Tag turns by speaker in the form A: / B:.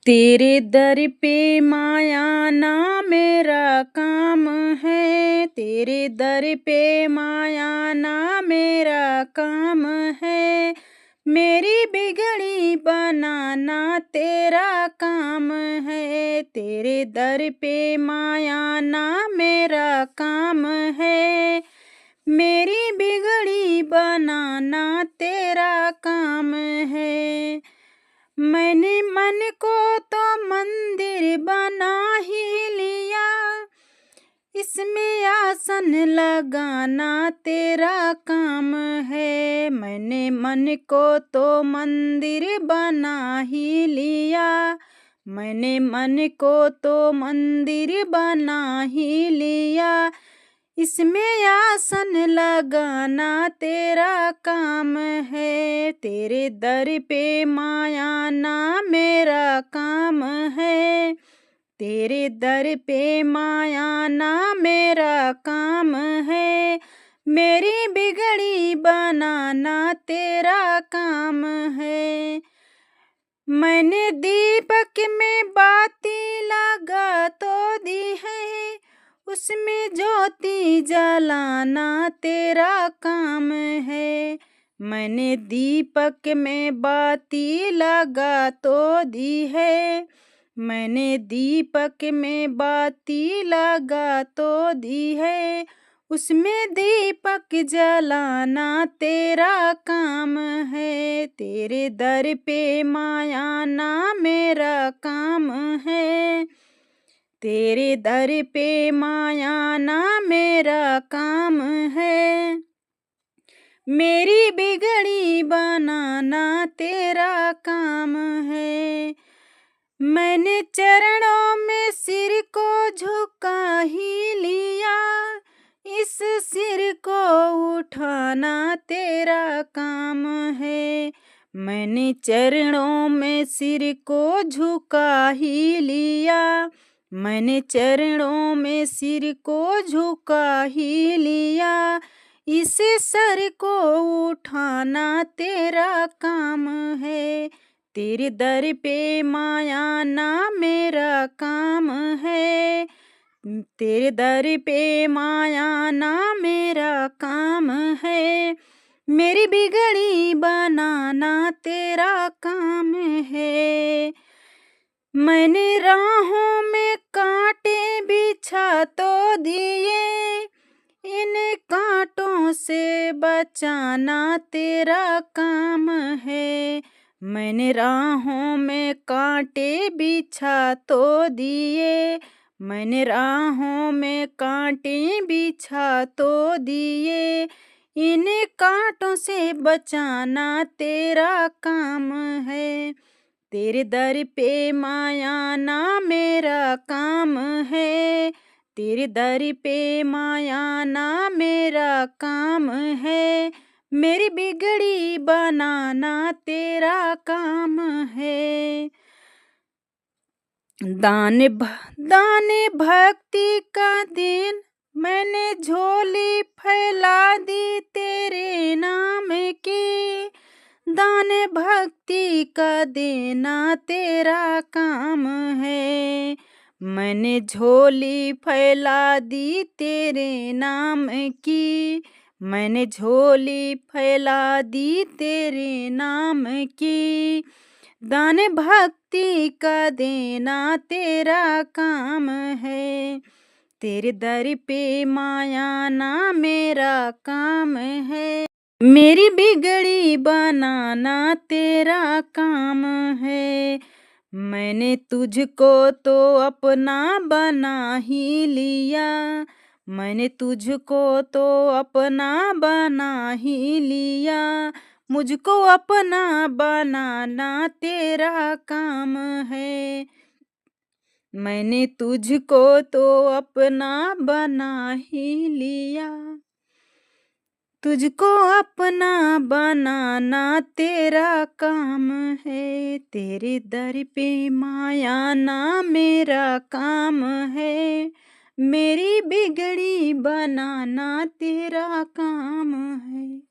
A: तेरे दर पे माया ना मेरा काम है, तेरे दर पे माया ना मेरा काम है। मेरी बिगड़ी बनाना तेरा काम है, तेरे दर पे माया ना मेरा काम है। मेरी बिगड़ी बनाना तेरा काम है। मैंने मन को तो मंदिर बना ही लिया, इसमें आसन लगाना तेरा काम है। मैंने मन को तो मंदिर बना ही लिया, मैंने मन को तो मंदिर बना ही लिया, इसमें आसन लगाना तेरा काम है। तेरे दर पे माया ना मेरा काम है, तेरे दर पे माया ना मेरा काम है। मेरी बिगड़ी बनाना तेरा काम है। मैंने दीपक में बाती लगा तो दी है, उसमें ज्योति जलाना तेरा काम है। मैंने दीपक में बाती लगा तो दी है, मैंने दीपक में बाती लगा तो दी है, उसमें दीपक जलाना तेरा काम है। तेरे दर पे माया ना मेरा काम है, तेरे दर पे माया ना मेरा काम है। मेरी बिगड़ी बनाना तेरा काम है। मैंने चरणों में सिर को झुका ही लिया, इस सिर को उठाना तेरा काम है। मैंने चरणों में सिर को झुका ही लिया, मैंने चरणों में सिर को झुका ही लिया, इस सर को उठाना तेरा काम है। तेरे दर पे माया ना मेरा काम है, तेरे दर पे माया ना मेरा काम है। मेरी बिगड़ी बनाना तेरा काम है। मैंने राहों में कांटे बिछा तो दिए, इन कांटों से बचाना तेरा काम है। मैंने राहों में कांटे बिछा तो दिए, मैंने राहों में कांटे बिछा तो दिए, इन कांटों से बचाना तेरा काम है। तेरे दर पे माया ना मेरा काम है, तेरे दर पे माया ना मेरा काम है। मेरी बिगड़ी बनाना तेरा काम है। दाने भक्ति का दिन मैंने झोली फैला दी तेरे नाम की, दाने भक्ति का देना तेरा काम है। मैंने झोली फैला दी तेरे नाम की, मैंने झोली फैला दी तेरे नाम की, दाने भक्ति का देना तेरा काम है। तेरे दर पे माया ना मेरा काम है, मेरी बिगड़ी बनाना तेरा काम है। मैंने तुझको तो अपना बना ही लिया, मैंने तुझको तो अपना बना ही लिया, मुझको अपना बनाना तेरा काम है। मैंने तुझको तो अपना बना ही लिया, तुझको अपना बनाना तेरा काम है। तेरे दर पे माया ना मेरा काम है, मेरी बिगड़ी बनाना तेरा काम है।